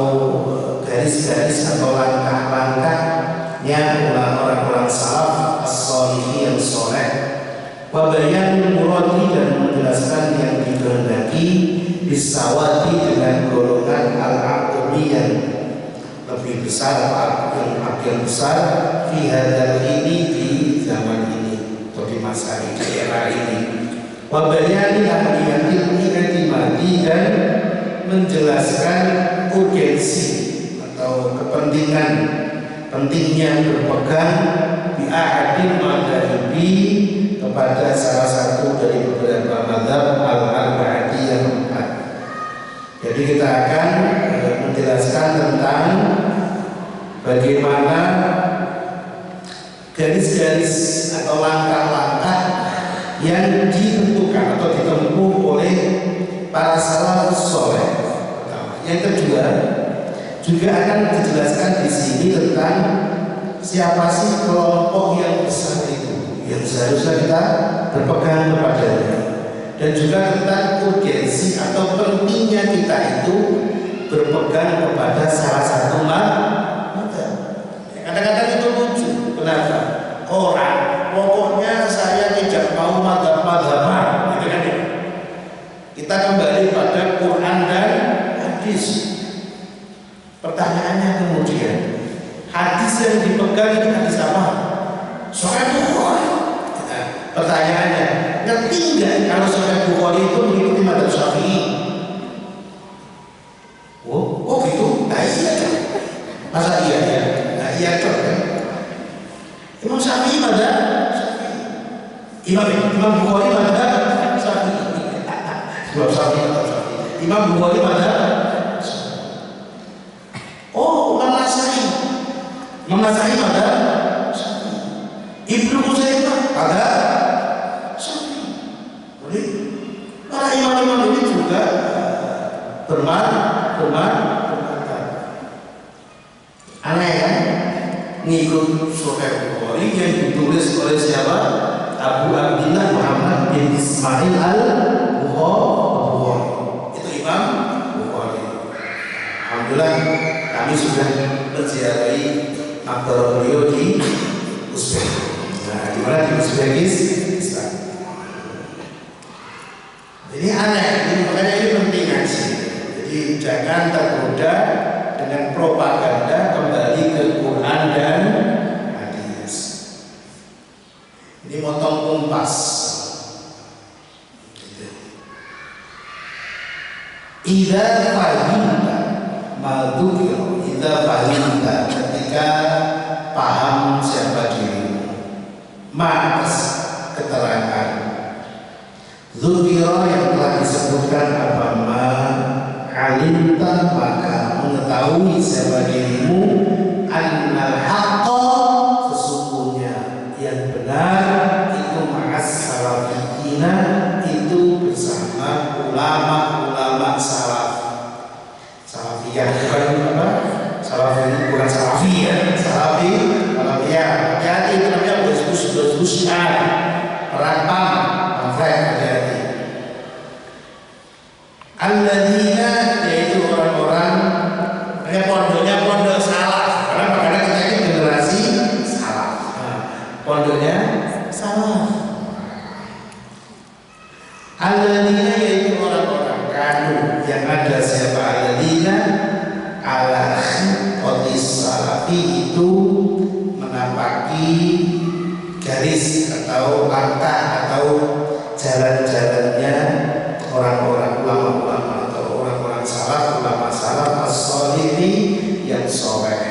garis-garis atau langkah-langkahnya orang-orang salaf as-shalihin yang soleh. Wabayan muradi dan menjelaskan yang dikehendaki bisawati dengan golongan al-aqli yang lebih besar atau yang besar di hadal ini di zaman ini atau di masa ini, di era ini. Wabayan ahliyatil i'timadi dan menjelaskan urgensi atau kepentingan pentingnya berpegang bi'ahadin madhabi kepada salah satu dari beberapa madhab al-arba'ati yang empat. Jadi kita akan menjelaskan tentang bagaimana garis-garis atau langkah-langkah yang ditentukan atau ditempuh oleh para salafus saleh. Yang kedua juga akan dijelaskan di sini tentang siapa sih kelompok yang besar itu yang seharusnya kita berpegang kepadanya, dan juga tentang urgensi atau pentingnya kita itu berpegang kepada salah satu mazhab. Kadang-kadang itu lucu. Kenapa? Orang pokoknya saya tidak mau mazhab-mazhaban, gitu kan ya? Kita kembali pada Quran dan hadis. Pertanyaannya kemudian, hadis yang dipegang itu hadis apa? Sahih Bukhari. Pertanyaannya, ngerti nggak kalau Sahih Bukhari itu mengikuti mazhab Syafi'i? Oh gitu? Nah iya kan? Masa iya ya? Nah iya kan? Imam Syafi'i mazhab Syafi'i. Imam Bukhari mazhab Syafi'i. Imam Syafi'i mazhab Syafi'i. Imam Bukhari mazhab. Oh, Imam Nasai mazhab Syafi'i. Ibnu Uzaimah mazhab Syafi'i. Jadi para imam-imam ini juga bermadzhab. Aneh kan? Ngikut Sahih Bukhari yang ditulis oleh siapa? Abu Abdillah Muhammad bin Ismail al-Bukhari. alhamdulillah kami sudah menziarahi maktabah beliau di Uzbek. Nah, di mana di Uzbekistan. Ini aneh, makanya ini penting ngaji. Jadi jangan tergoda dengan propaganda, kembali ke Quran dan hadis. Ini motong kumpas. Idza fahimta madukir, idza fahimta, ketika paham siapa dirimu, mas keterangan dzukira yang telah disebutkan apabila alimta maka mengetahui siapa dirimu, annal haqqa sesungguhnya yang benar itu ma'as salafiyina, itu bersama ulama-ulama salaf. Salafiyah bukan apa? Salafi bukan salafiyah, salafi salafiyah. Hati-hati itu namanya bus perampang pamflet, hati-hati. Alladzina, yaitu orang-orang pondoknya pondok salaf. Karena kita ini generasi salaf. Pondoknya salaf. Alladzina, yaitu orang-orang kanu yang ada siapa alladzina ala khotis salafi, itu menapaki garis atau langkah atau jalan-jalannya orang-orang ulama-ulama atau orang-orang salaf, ulama salaf as-sholihi yang soleh.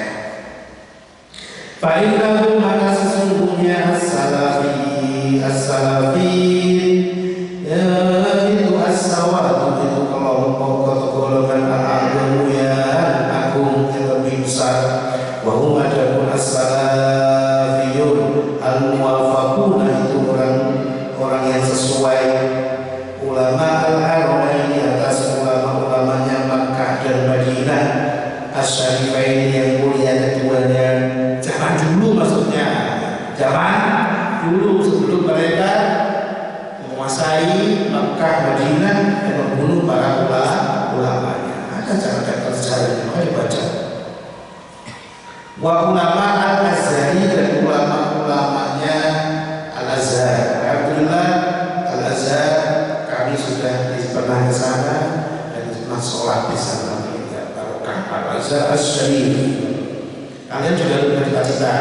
Fa innahu, maka sesungguhnya as-salafi itu as-sawatu, itu kelompok golongan al-agung yang agung, yang lebih besar. Wa hum adapun as-salafiyun al-muwafaquna, itu orang yang sesuai, ulama al-haramain, atas ulama-ulamanya Makkah dan Madinah, as-syarifain yang mulia keduanya. Zaman dulu, maksudnya zaman dulu sebelum mereka menguasai Makkah, Madinah dan membunuh para ulamanya. Ada cara-cara sejarahnya, maka dibaca. Wa ulama al-Azhari, dan ulama-ulamanya Al-Azhar. Alhamdulillah Al-Azhar kami sudah pernah ke sana dan pernah sholat di sana. Barokah Al-Azhar Asy-Syarif. Kalian juga sudah cita-cita,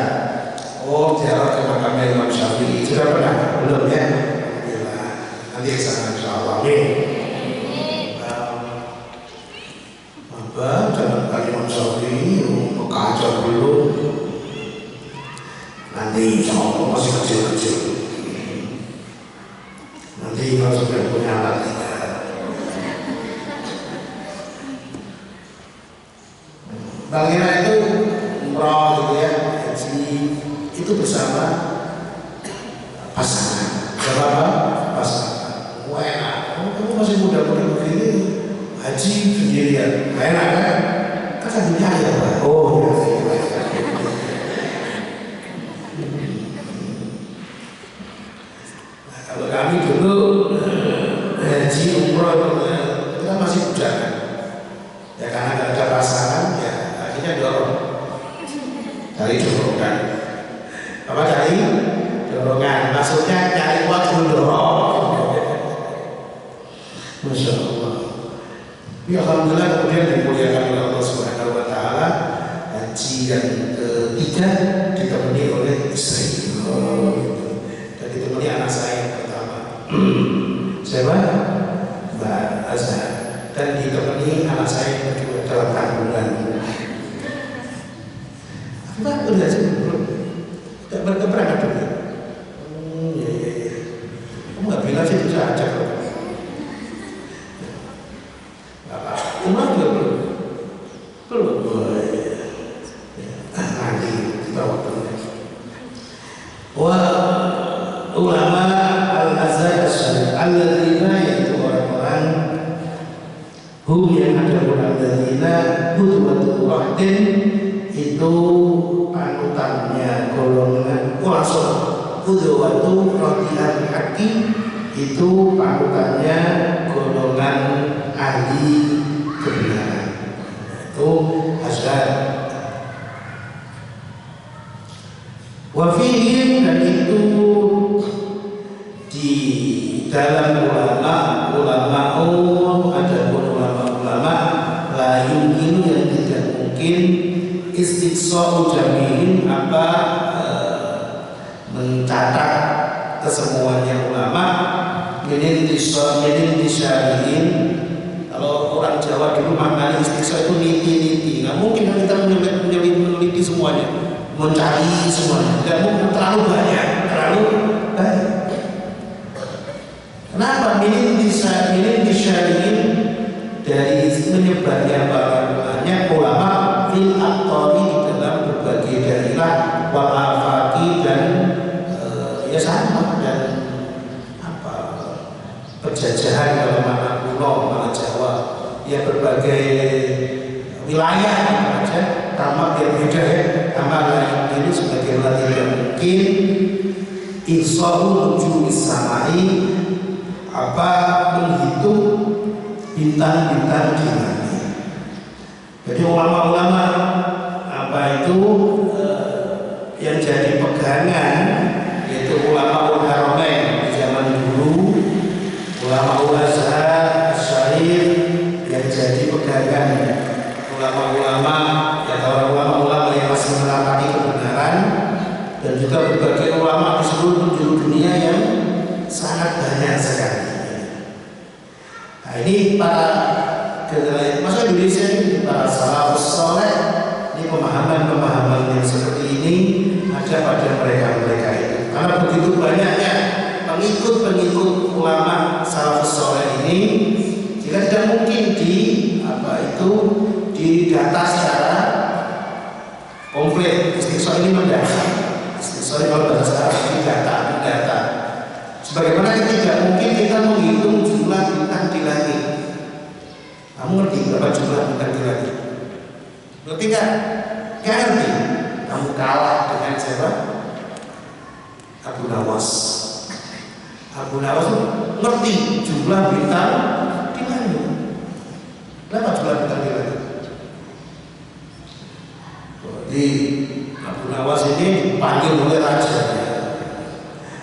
oh ziarah ke makamnya Imam Syafi'i, sudah pernah? Belum ya? Alhamdulillah. Nanti ke sana insyaallah. Jangan kali Imam Syafi'i kacau dulu. Nanti insyaallah masih kecil-kecil. Nanti kalau sudah punya anak tiga. Bagaimana itu umroh gitu ya, haji itu bersama pasangan. Bersama apa? Pasangan. Wah enak. Kamu masih muda-muda begini, haji sendirian. Enak kan? Kan satunya ya Pak. Oh ya. Nah, kalau kami dulu haji umroh itu kan masih bujangan. Ya karena nggak ada pasangan, ya akhirnya dorong, cari dorongan. Apa cari dorongan? Maksudnya cari waktu dorong. Masya Allah. Ya Alhamdulillah, kemudian dimuliakan oleh Allah Subhanahu Wa Taala. Haji yang ketiga ditemani oleh istri, dan ditemani anak saya yang pertama. Siapa? Mbak Azhar. Dan ditemani anak saya yang kedua dalam kandungan. Apa udah sih? Tidak berkeberangkat dulu. Ya. Kamu nggak bilang sih bisa ajak loh. Umrah juga belum. Nanti kita waktunya. Wah, ulama al-Azhar Asy-Syarif alladzina, yaitu orang-orang hum yang ada alladzina hudwatul wahdin, itu panutannya golongan kuasa. Hudwatul radiyal haqqi, itu panutannya golongan ahli kebenaran. itu azan. Wa fihim, dan itu di dalam ulama adapun ulama la yumkin, yang tidak mungkin istiqsa'u jami'in mencatat kesemuanya ulama ini disyariin. Kalau orang Jawa dulu maknanya istiqsa itu niti-niti, nggak mungkin kita meneliti semuanya, mencari semuanya, tidak mungkin, terlalu banyak. Kenapa? Ini disyariin dari menyebarnya banyak ulama fil aqtari, di dalam berbagai daerah, wal afaqi, dan ya sama, dan penjajahan dalam mana pulau, mana Jawa, ya berbagai wilayah aja, tamak yang beda ya. Tamak lain ini sebagaimana tidak mungkin ihsa'u nujumis samai, menghitung bintang-bintang di langit. Jadi ulama-ulama yang jadi pegangan, yaitu ulama Haramain di zaman dulu, ulama Azhar Syarif yang jadi pegangan, ulama-ulama yang masih menapaki kebenaran, dan juga berbagai ulama di seluruh penjuru dunia yang sangat banyak sekali. Nah, ini para generasi masa Indonesia ini, para salafus saleh, ini pemahaman yang seperti ini ada pada mereka itu. Karena begitu banyaknya pengikut ulama salafus saleh ini, jika tidak mungkin didata secara komplit. Istiqsa ini mendata. Istiqsa ini kalau bahasa Arab didata. Sebagaimana tidak mungkin kita menghitung jumlah bintang di langit. Kamu ngerti berapa jumlah bintang di langit? Ngerti nggak? Nggak ngerti. Kamu kalah dengan siapa? Abu Nawas. Abu Nawas ngerti jumlah bintang di langit. Berapa jumlah bintang di langit? Jadi Abu Nawas ini dipanggil oleh raja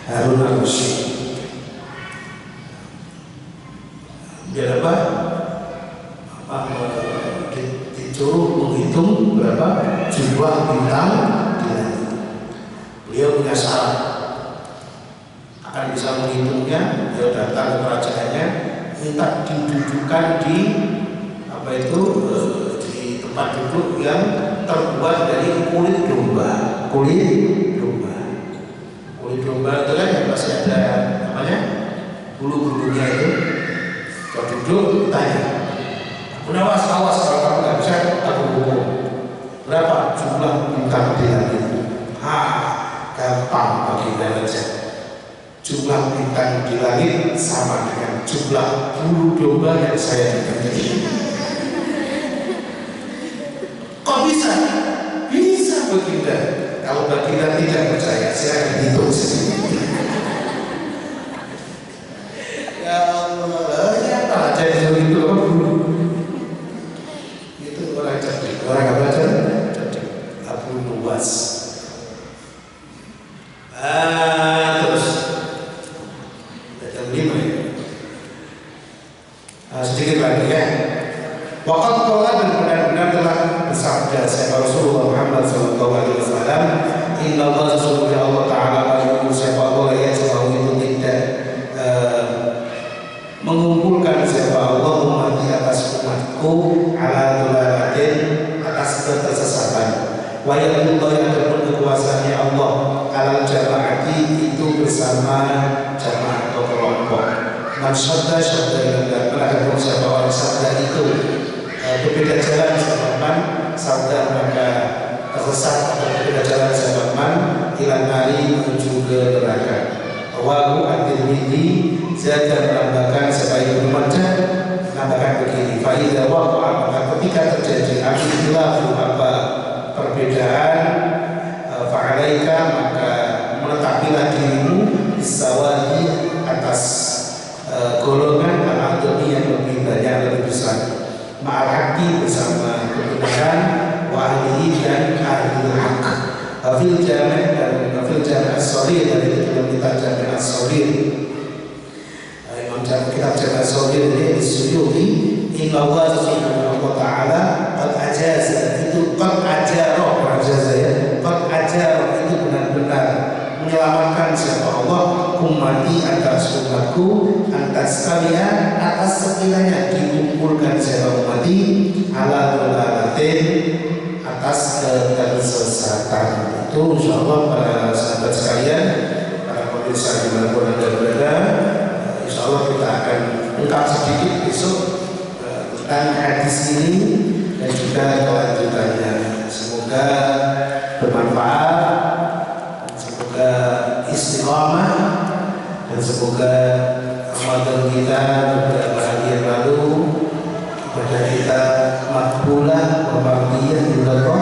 Harun al-Rasyid. Biar disuruh menghitung berapa jumlah bintang di langit. Beliau punya syarat akan bisa menghitungnya. Beliau datang ke kerajaannya, minta didudukan di di tempat duduk yang terbuat dari kulit domba. Kulit domba itu kan yang masih ada bulu-bulunya itu. Kalau duduk tanya, awas kalau kamu nggak bisa aku hukum. Berapa jumlah bintang di langit? Gampang bagi raja. Jumlah bintang di langit sama dengan jumlah bulu domba yang saya miliki. Kok bisa? Bisa Baginda. Kalau Baginda tidak percaya, saya hitung sendiri. Ya Allah, ya apa aja itu orang cerdik, orang apa aja cerdik. Abu Nuwas. Terus yang 5 ya. Sedikit lagi ya. Waqat qala, dan benar-benar telah bersabda sahabat Rasulullah Muhammad SAW, Inna Allah sesungguhnya Allah Ta'ala siapa Allah yang selalu itu tidak mengumpulkan siapa Allah umat di atas umatku ala dolalatin, atas ketersesatan, wa yadullah, yang terpun kekuasaannya Allah ala jama'ati, itu bersama jamaah atau kelompok. Man syadda yang melakukan siapa orang sabda itu berbeda jalan sebabkan sabda maka tersesat, atau berbeda jalan sebabkan hilang hari menuju ke neraka. Wahu at-Tirmidzi, saya menambahkan sebagai pembaca, menambahkan begini: Faidah waqa'a, maka ketika terjadi al-ikhtilaf, perbedaan, fa'alaika, maka menetapilah dirimu bisawadi, atas golongan al-adami yang lebih banyak, lebih besar. ma'al haqqi bersama kebenaran, wa ahlihi dan ahli haq. Hafil Jami' dan Hafil Jami' As-Shaghir dari dalam kitab Jami' As-Shaghir. Imam kitab Jami' As-Shaghir ini As-Suyuti, inna Allah subhanahu wa ta'ala qad ajaza, itu qad ajara, qad ajara itu benar-benar menyelamatkan siapa Allah, ummati atas umatku, atas kalian atas sekiranya dikumpulkan siapa ummati ala dolalatin atas kesesatan. Itu insyaallah para sahabat sekalian, para pemirsa dimanapun anda berada, insyaallah kita akan ungkap sedikit besok tentang hadis ini dan juga kelanjutannya. Semoga bermanfaat, semoga istiqamah, dan semoga Ramadan kita beberapa hari yang lalu pada kita makbulah wa mardiyah billah,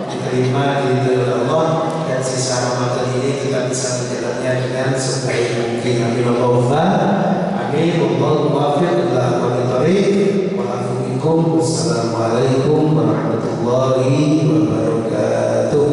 diterima di Allah, dan sisa Ramadan ini kita bisa menjalannya dengan sebaik mungkin. Amin Allahumma amin. Wallahu muwaffiq ila aqwamit thoriq. Wa afu minkum. Wassalamualaikum warahmatullahi wabarakatuh.